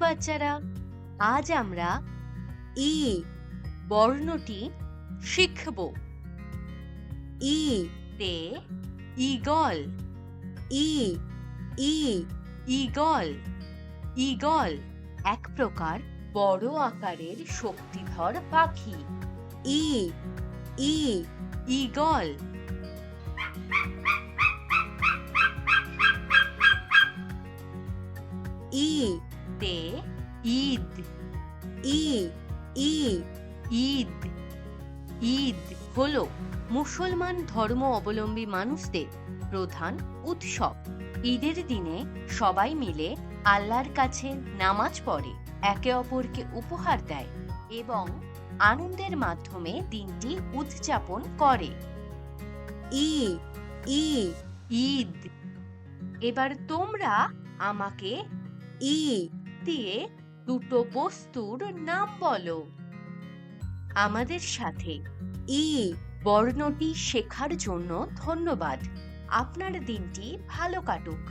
বাচ্চারা, আজ আমরা ই বর্ণটি শিখব। ই তে ঈগল, ই ই ঈগল। ঈগল এক প্রকার বড় আকারের শক্তিধর পাখি। ই ই ঈগল। ই তে ঈদ, ই ই ঈদ। ঈদ হলো মুসলমান ধর্ম অবলম্বী মানুষদের প্রধান উৎসব। ঈদের দিনে সবাই মিলে আল্লাহর কাছে নামাজ পড়ে, একে অপরকে উপহার দেয় এবং আনন্দের মাধ্যমে দিনটি উদযাপন করে। ই ই ঈদ। এবার তোমরা আমাকে ই দিয়ে দুটো বস্তুর নাম বলো। আমাদের সাথে ই বর্ণটি শেখার জন্য ধন্যবাদ। আপনার দিনটি ভালো কাটুক।